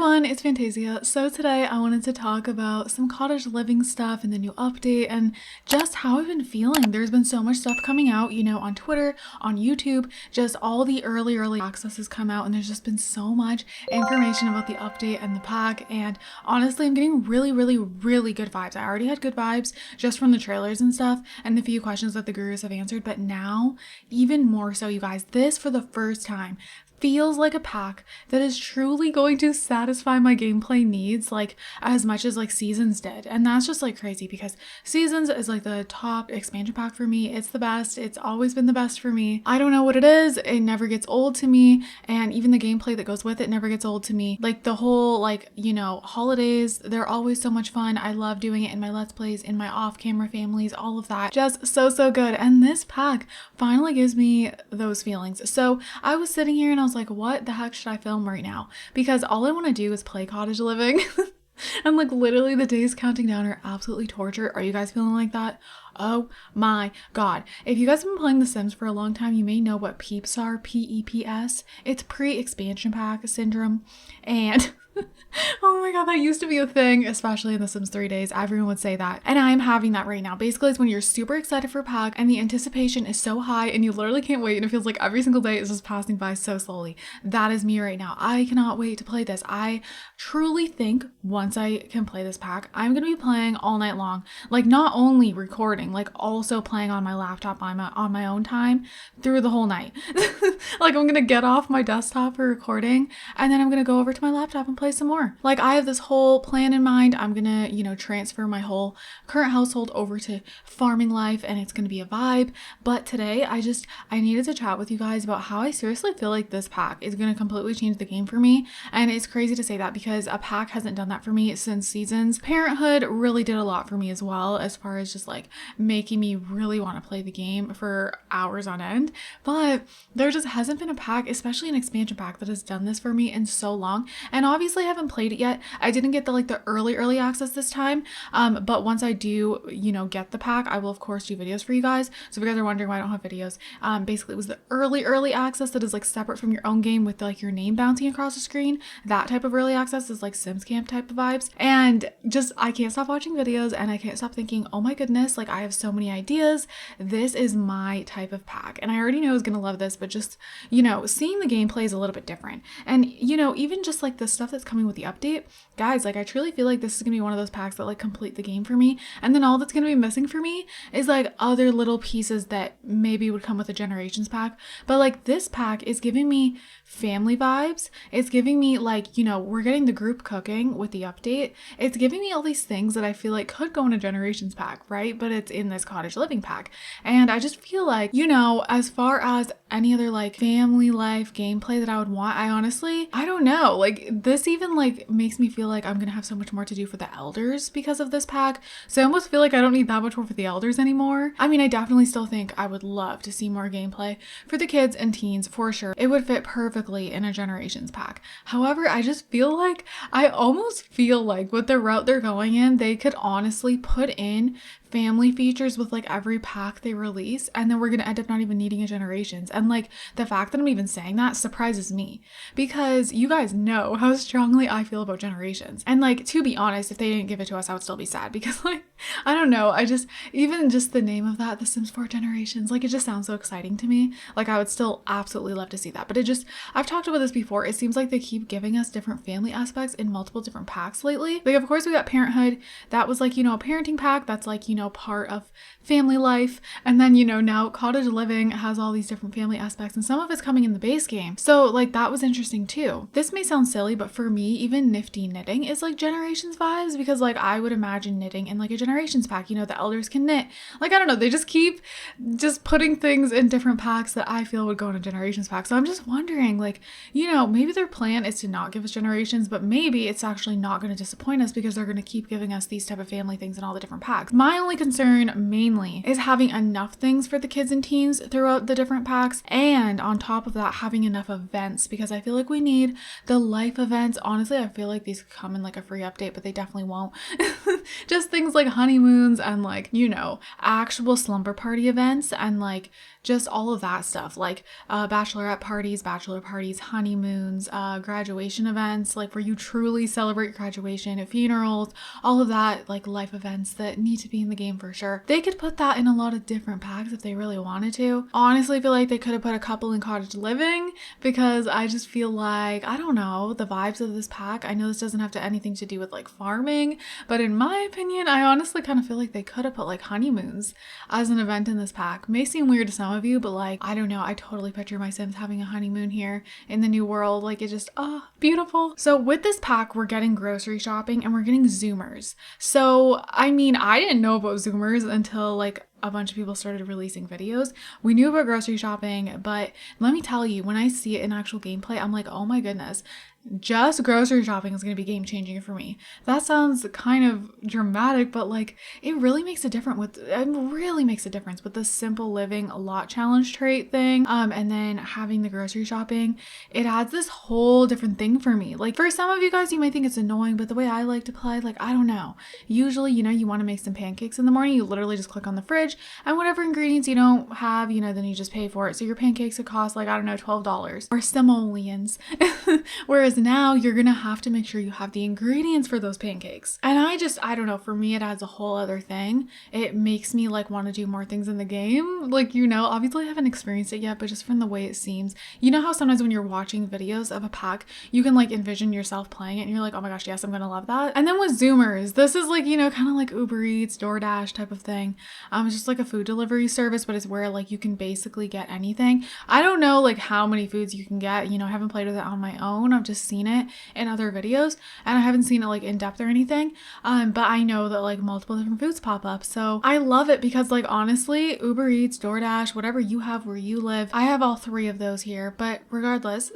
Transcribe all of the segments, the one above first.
everyone, it's Fantasia. So today I wanted to talk about some Cottage Living stuff and the new update and just how I've been feeling. There's been so much stuff coming out, you know, on Twitter, on YouTube, just all the early access has come out and there's just been so much information about the update and the pack, and honestly I'm getting really good vibes. I already had good vibes just from the trailers and stuff and the few questions that the gurus have answered, but now even more so, you guys. This for the first time feels like a pack that is truly going to satisfy my gameplay needs, like as much as like Seasons did. And that's just like crazy because Seasons is like the top expansion pack for me. It's the best. It's always been the best for me. I don't know what it is. It never gets old to me. And even the gameplay that goes with it never gets old to me. Like the whole, like, you know, holidays, they're always so much fun. I love doing it in my Let's Plays, in my off-camera families, all of that. Just so good. And this pack finally gives me those feelings. So I was sitting here and I was like, what the heck should I film right now? Because all I want to do is play Cottage Living. And like literally the days counting down are absolutely torture. Are you guys feeling like that? Oh my god. If you guys have been playing The Sims for a long time, you may know what PEEPs are. P-E-P-S. It's pre-expansion pack syndrome. And oh my god, that used to be a thing, especially in The Sims 3 days. Everyone would say that. And I'm having that right now. Basically, it's when you're super excited for a pack and the anticipation is so high and you literally can't wait and it feels like every single day is just passing by so slowly. That is me right now. I cannot wait to play this. I truly think once I can play this pack, I'm going to be playing all night long. Like not only recording, like also playing on my laptop on my own time through the whole night. Like I'm going to get off my desktop for recording and then I'm going to go over to my laptop and play some more. Like I have this whole plan in mind. I'm gonna, you know, transfer my whole current household over to farming life and it's gonna be a vibe. But today I needed to chat with you guys about how I seriously feel like this pack is gonna completely change the game for me. And it's crazy to say that because a pack hasn't done that for me since Seasons. Parenthood really did a lot for me as well, as far as just like making me really want to play the game for hours on end. But there just hasn't been a pack, especially an expansion pack, that has done this for me in so long. And obviously I haven't played it yet. I didn't get the early access this time, but once I do, you know, get the pack, I will of course do videos for you guys. So if you guys are wondering why I don't have videos, basically it was the early access that is like separate from your own game with like your name bouncing across the screen. That type of early access is like Sims Camp type of vibes, and just I can't stop watching videos and I can't stop thinking, oh my goodness, like I have so many ideas. This is my type of pack and I already know I was gonna love this, but just, you know, seeing the gameplay is a little bit different. And you know, even just like the stuff that's coming with the update, guys, like I truly feel like this is gonna be one of those packs that like complete the game for me. And then all that's gonna be missing for me is like other little pieces that maybe would come with a Generations pack. But like this pack is giving me family vibes. It's giving me like, you know, we're getting the group cooking with the update. It's giving me all these things that I feel like could go in a Generations pack, right? But it's in this Cottage Living pack. And I just feel like, you know, as far as any other like family life gameplay that I would want, I don't know, like this even like makes me feel like I'm gonna have so much more to do for the elders because of this pack. So I almost feel like I don't need that much more for the elders anymore. I mean, I definitely still think I would love to see more gameplay for the kids and teens for sure. It would fit perfectly in a Generations pack. However, I almost feel like with the route they're going in, they could honestly put in family features with like every pack they release, and then we're gonna end up not even needing a Generations. And like the fact that I'm even saying that surprises me because you guys know how strongly I feel about Generations. And like, to be honest, if they didn't give it to us, I would still be sad because like, I don't know, even just the name of that, The Sims 4 Generations, like it just sounds so exciting to me. Like I would still absolutely love to see that. But I've talked about this before, it seems like they keep giving us different family aspects in multiple different packs lately. Like of course we got Parenthood, that was like, you know, a parenting pack that's like, you know, part of family life. And then, you know, now Cottage Living has all these different family aspects and some of it's coming in the base game. So like that was interesting too. This may sound silly, but for me, even nifty knitting is like Generations vibes because like I would imagine knitting in like a Generations pack, you know, the elders can knit. Like, I don't know, they just keep just putting things in different packs that I feel would go in a Generations pack. So I'm just wondering, like, you know, maybe their plan is to not give us Generations, but maybe it's actually not going to disappoint us because they're going to keep giving us these type of family things in all the different packs. My only concern mainly is having enough things for the kids and teens throughout the different packs, and on top of that having enough events, because I feel like we need the life events Honestly, I feel like these could come in like a free update, but they definitely won't. Just things like honeymoons and like, you know, actual slumber party events and like just all of that stuff, like bachelorette parties, bachelor parties, honeymoons, graduation events, like where you truly celebrate graduation, funerals, all of that, like life events that need to be in the game for sure. They could put that in a lot of different packs if they really wanted to. Honestly, I feel like they could have put a couple in Cottage Living because I just feel like, I don't know, the vibes of this pack. I know this doesn't have anything to do with like farming, but in my opinion, I honestly kind of feel like they could have put like honeymoons as an event in this pack. May seem weird to some of you, but like, I don't know, I totally picture my Sims having a honeymoon here in the new world. Like, it just, beautiful. So with this pack, we're getting grocery shopping and we're getting Zoomers. So, I mean, I didn't know about Zoomers until like a bunch of people started releasing videos. We knew about grocery shopping, but let me tell you, when I see it in actual gameplay, I'm like, oh my goodness, just grocery shopping is going to be game changing for me. That sounds kind of dramatic, but like it really makes a difference with the simple living a lot challenge trait thing. And then having the grocery shopping, it adds this whole different thing for me. Like for some of you guys, you might think it's annoying, but the way I like to play, like, I don't know. Usually, you know, you want to make some pancakes in the morning, you literally just click on the fridge and whatever ingredients you don't have, you know, then you just pay for it. So your pancakes would cost like, I don't know, $12 or simoleons. Whereas now you're gonna have to make sure you have the ingredients for those pancakes. And I don't know, for me it adds a whole other thing. It makes me like want to do more things in the game. Like, you know, obviously I haven't experienced it yet, but just from the way it seems, you know how sometimes when you're watching videos of a pack, you can like envision yourself playing it and you're like, oh my gosh, yes, I'm gonna love that. And then with Zoomers, this is like, you know, kind of like Uber Eats, DoorDash type of thing. It's just like a food delivery service, but it's where like you can basically get anything. I don't know like how many foods you can get, you know, I haven't played with it on my own. I've just seen it in other videos and I haven't seen it like in depth or anything. But I know that like multiple different foods pop up. So I love it because like honestly, Uber Eats, DoorDash, whatever you have where you live, I have all three of those here, but regardless,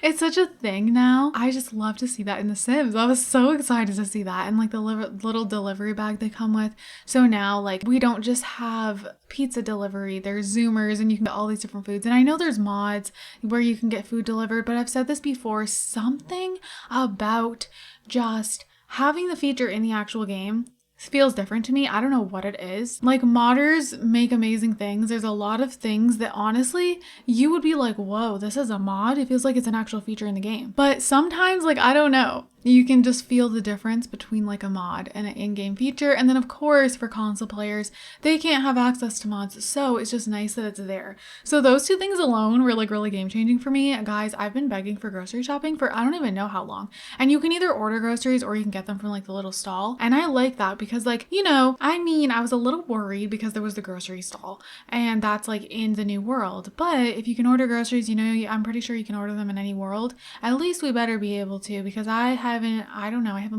it's such a thing now. I just love to see that in The Sims. I was so excited to see that and like the little delivery bag they come with. So now like we don't just have pizza delivery, there's Zoomers and you can get all these different foods. And I know there's mods where you can get food delivered, but I've said this before, something about just having the feature in the actual game feels different to me. I don't know what it is. Like modders make amazing things. There's a lot of things that honestly you would be like, whoa, this is a mod. It feels like it's an actual feature in the game. But sometimes like, I don't know. You can just feel the difference between like a mod and an in-game feature. And then of course for console players, they can't have access to mods. So it's just nice that it's there. So those two things alone were like really game changing for me. Guys, I've been begging for grocery shopping for I don't even know how long. And you can either order groceries or you can get them from like the little stall. And I like that because like, you know, I mean, I was a little worried because there was the grocery stall and that's like in the new world. But if you can order groceries, you know, I'm pretty sure you can order them in any world. At least we better be able to because I haven't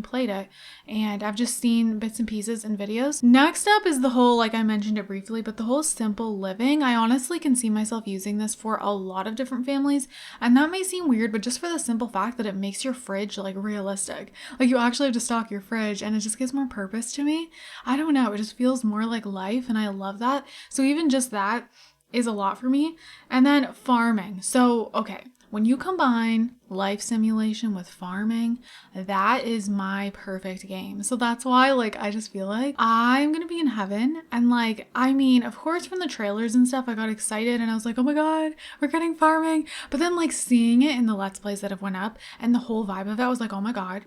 played it and I've just seen bits and pieces in videos. Next up is the whole, like I mentioned it briefly, but the whole simple living. I honestly can see myself using this for a lot of different families and that may seem weird, but just for the simple fact that it makes your fridge like realistic. Like you actually have to stock your fridge and it just gives more purpose to me. I don't know, it just feels more like life and I love that. So even just that is a lot for me. And then farming. So, okay. When you combine life simulation with farming, that is my perfect game. So that's why like I just feel like I'm gonna be in heaven. And like, I mean, of course from the trailers and stuff I got excited and I was like, oh my god, we're getting farming. But then like seeing it in the let's plays that have went up and the whole vibe of it, I was like, oh my god,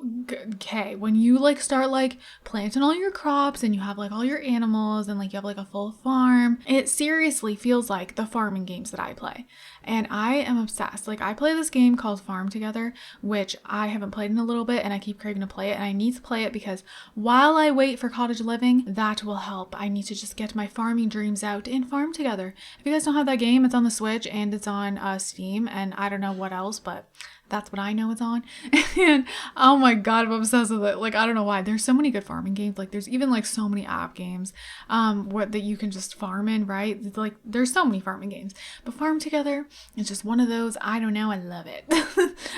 okay, when you like start like planting all your crops and you have like all your animals and like you have like a full farm, it seriously feels like the farming games that I play. And I am obsessed. Like I play this game called Farm Together, which I haven't played in a little bit and I keep craving to play it and I need to play it because while I wait for Cottage Living, that will help. I need to just get my farming dreams out and farm together. If you guys don't have that game, it's on the Switch and it's on Steam and I don't know what else, but that's what I know it's on. And oh my god, I'm obsessed with it. Like, I don't know why. There's so many good farming games. Like, there's even like so many app games that you can just farm in, right? It's like, there's so many farming games. But Farm Together is just one of those, I don't know, I love it.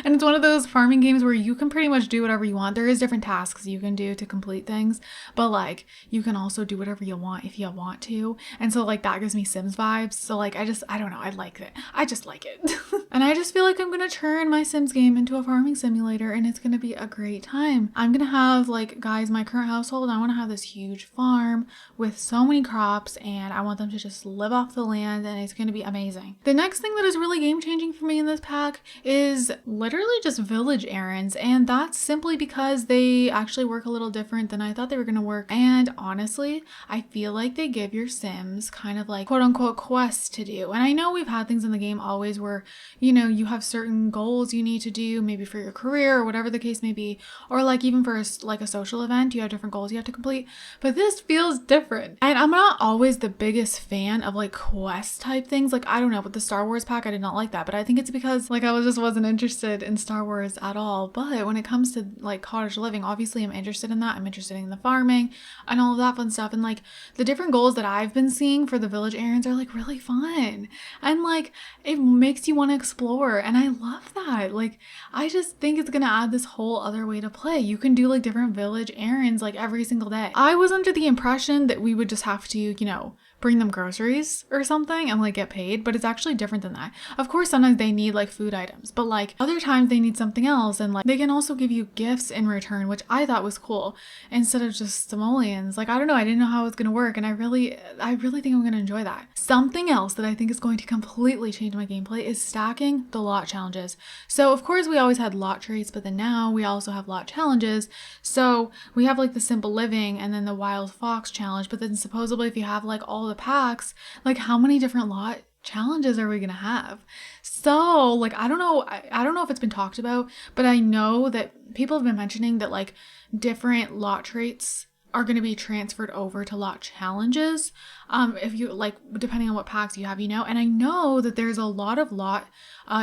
And it's one of those farming games where you can pretty much do whatever you want. There is different tasks you can do to complete things, but like, you can also do whatever you want if you want to. And so like, that gives me Sims vibes. So like, I don't know, I like it. I just like it. And I just feel like I'm gonna turn my Sims Sims game into a farming simulator, and it's gonna be a great time. I'm gonna have, like, guys, my current household, I want to have this huge farm with so many crops, and I want them to just live off the land, and it's gonna be amazing. The next thing that is really game changing for me in this pack is literally just village errands, and that's simply because they actually work a little different than I thought they were gonna work. And honestly, I feel like they give your Sims kind of like quote unquote quests to do. And I know we've had things in the game always where, you know, you have certain goals you need to do, maybe for your career or whatever the case may be, or like even for like a social event, you have different goals you have to complete. But this feels different. And I'm not always the biggest fan of like quest type things. Like, I don't know, with the Star Wars pack, I did not like that. But I think it's because like I just wasn't interested in Star Wars at all. But when it comes to like cottage living, obviously I'm interested in that. I'm interested in the farming and all of that fun stuff. And like the different goals that I've been seeing for the village errands are like really fun. And like it makes you want to explore. And I love that. Like, I just think it's going to add this whole other way to play. You can do like different village errands like every single day. I was under the impression that we would just have to, you know, bring them groceries or something and like get paid, but it's actually different than that. Of course, sometimes they need like food items, but like other times they need something else, and like they can also give you gifts in return, which I thought was cool, instead of just simoleons. Like, I don't know, I didn't know how it was going to work, and I really think I'm going to enjoy that. Something else that I think is going to completely change my gameplay is stacking the lot challenges. So of course we always had lot traits, but then now we also have lot challenges. So we have like the simple living and then the wild fox challenge, but then supposedly if you have like all the packs, like how many different lot challenges are we gonna have? So like I don't know if it's been talked about, but I know that people have been mentioning that like different lot traits are going to be transferred over to lot challenges, if you like, depending on what packs you have, you know. And I know that there's a lot of lot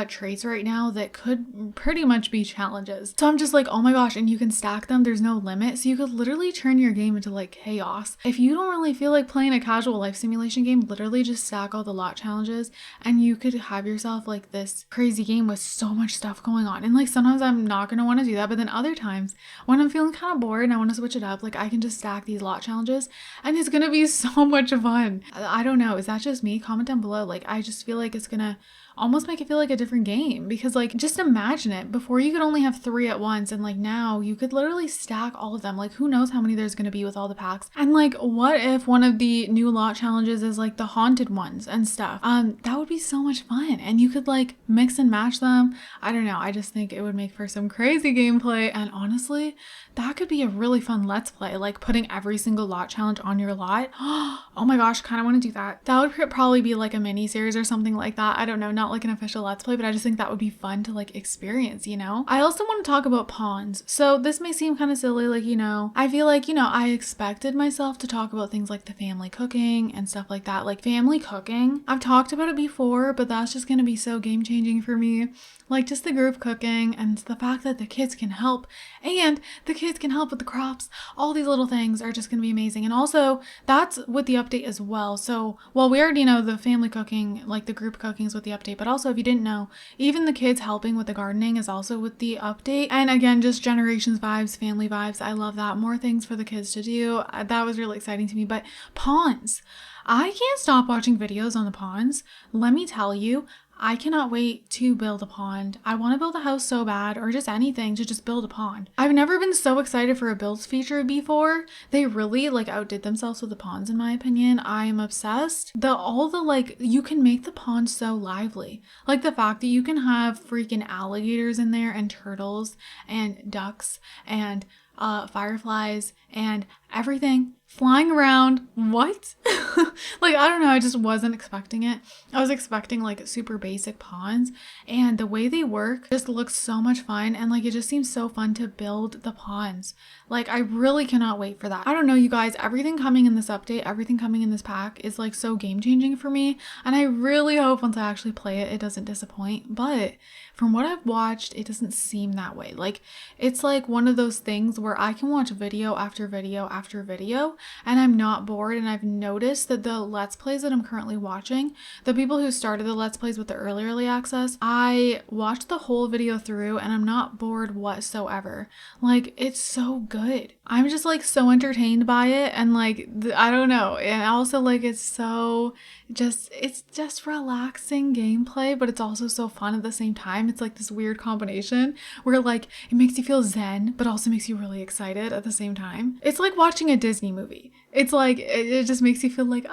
traits right now that could pretty much be challenges. So I'm just like, oh my gosh, and you can stack them, there's no limit. So you could literally turn your game into like chaos. If you don't really feel like playing a casual life simulation game, literally just stack all the lot challenges and you could have yourself like this crazy game with so much stuff going on. And like sometimes I'm not going to want to do that, but then other times when I'm feeling kind of bored and I want to switch it up, like I can just stack these lot challenges and it's going to be so much fun. I don't know, is that just me? Comment down below. Like, I just feel like it's going to almost make it feel like a different game, because like just imagine it, before you could only have 3 at once, and like now you could literally stack all of them. Like, who knows how many there's going to be with all the packs. And like, what if one of the new lot challenges is like the haunted ones and stuff? That would be so much fun, and you could like mix and match them. I don't know, I just think it would make for some crazy gameplay, and honestly that could be a really fun let's play, like putting every single lot challenge on your lot. Oh my gosh, kind of want to do that. That would probably be like a mini series or something like that. I don't know, not like an official let's play, but I just think that would be fun to like experience, you know. I also want to talk about pawns. So this may seem kind of silly, like, you know, I feel like, you know, I expected myself to talk about things like the family cooking and stuff like that. Like family cooking, I've talked about it before, but that's just going to be so game changing for me. Like just the group cooking and the fact that the kids can help, and the kids can help with the crops. All these little things are just going to be amazing. And also that's with the update as well. So, well, we already know the family cooking, like the group cooking is with the update, but also if you didn't know, even the kids helping with the gardening is also with the update. And again, just generations vibes, family vibes. I love that. More things for the kids to do. That was really exciting to me. But pawns, I can't stop watching videos on the pawns. Let me tell you, I cannot wait to build a pond. I want to build a house so bad, or just anything to just build a pond. I've never been so excited for a builds feature before. They really like outdid themselves with the ponds in my opinion. I am obsessed. All the like, you can make the pond so lively. Like the fact that you can have freaking alligators in there and turtles and ducks and fireflies and everything flying around. What? Like, I don't know, I just wasn't expecting it. I was expecting like super basic ponds, and the way they work just looks so much fun, and like it just seems so fun to build the ponds. Like, I really cannot wait for that. I don't know, you guys, everything coming in this update, everything coming in this pack is like so game changing for me, and I really hope once I actually play it, it doesn't disappoint. But from what I've watched, it doesn't seem that way. Like, it's like one of those things where where I can watch video after video after video and I'm not bored. And I've noticed that the Let's Plays that I'm currently watching, the people who started the Let's Plays with the early access, I watched the whole video through and I'm not bored whatsoever. Like, it's so good. I'm just like so entertained by it, and like I don't know, and also like it's just relaxing gameplay, but it's also so fun at the same time. It's like this weird combination where like it makes you feel zen but also makes you really excited at the same time. It's like watching a Disney movie. It's like it just makes you feel like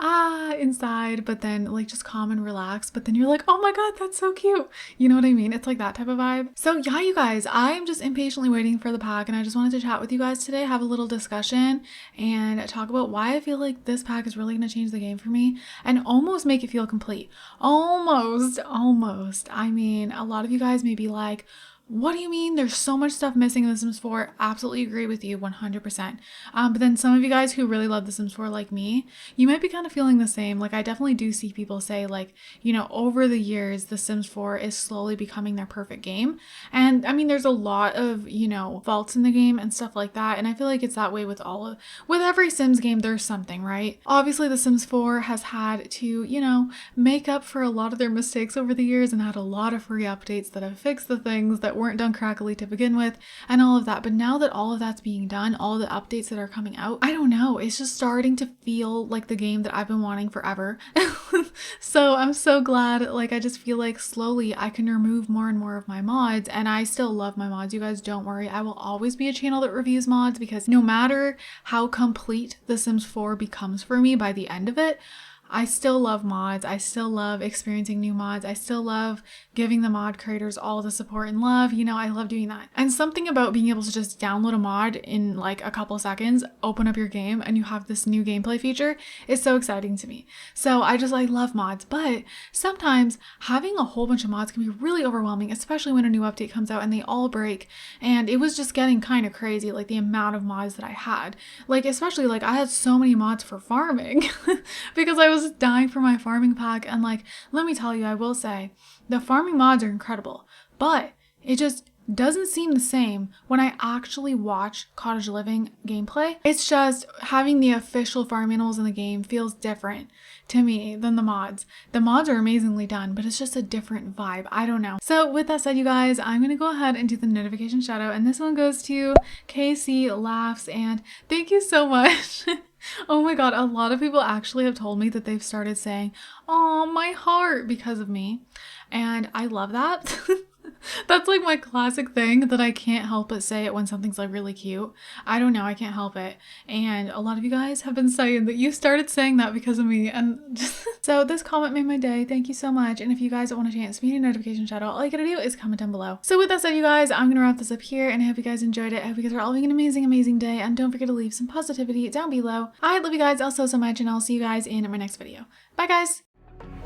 inside, but then like just calm and relaxed, but then you're like, oh my god, that's so cute. You know what I mean? It's like that type of vibe. So yeah, you guys, I'm just impatiently waiting for the pack, and I just wanted to chat with you guys today, have a little discussion and talk about why I feel like this pack is really going to change the game for me and almost make it feel complete. Almost. I mean, a lot of you guys may be like, what do you mean? There's so much stuff missing in The Sims 4. Absolutely agree with you 100%. But then some of you guys who really love The Sims 4 like me, you might be kind of feeling the same. Like I definitely do see people say like, you know, over the years, The Sims 4 is slowly becoming their perfect game. And I mean, there's a lot of, you know, faults in the game and stuff like that. And I feel like it's that way with with every Sims game, there's something, right? Obviously, The Sims 4 has had to, you know, make up for a lot of their mistakes over the years and had a lot of free updates that have fixed the things that weren't done crackly to begin with and all of that. But now that all of that's being done, all the updates that are coming out, I don't know, it's just starting to feel like the game that I've been wanting forever. So I'm so glad. Like I just feel like slowly I can remove more and more of my mods, and I still love my mods. You guys don't worry, I will always be a channel that reviews mods, because no matter how complete The Sims 4 becomes for me by the end of it, I still love mods. I still love experiencing new mods. I still love giving the mod creators all the support and love. You know, I love doing that. And something about being able to just download a mod in like a couple seconds, open up your game, and you have this new gameplay feature is so exciting to me. So I love mods, but sometimes having a whole bunch of mods can be really overwhelming, especially when a new update comes out and they all break. And it was just getting kind of crazy, like the amount of mods that I had. Like, especially like I had so many mods for farming because I was dying for my farming pack. And like, let me tell you, I will say the farming mods are incredible, but it just doesn't seem the same when I actually watch Cottage Living gameplay. It's just having the official farm animals in the game feels different to me than the mods. The mods are amazingly done, but it's just a different vibe. I don't know. So with that said, you guys, I'm gonna go ahead and do the notification shout out, and this one goes to KC Laughs, and thank you so much. Oh my god, a lot of people actually have told me that they've started saying, "Oh, my heart," because of me. And I love that. That's like my classic thing that I can't help but say it when something's like really cute. I don't know, I can't help it. And a lot of you guys have been saying that you started saying that because of me, and just so this comment made my day. Thank you so much. And if you guys want a chance to be a notification shout out, all you gotta do is comment down below. So with that said, you guys, I'm gonna wrap this up here, and I hope you guys enjoyed it. I hope you guys are all having an amazing day, and don't forget to leave some positivity down below. I love you guys all so much, and I'll see you guys in my next video. Bye guys.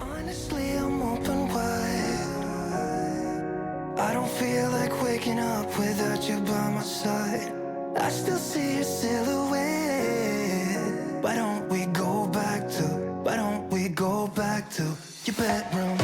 Honestly, I'm open wide. I don't feel like waking up without you by my side. I still see your silhouette. Why don't we go back to your bedroom?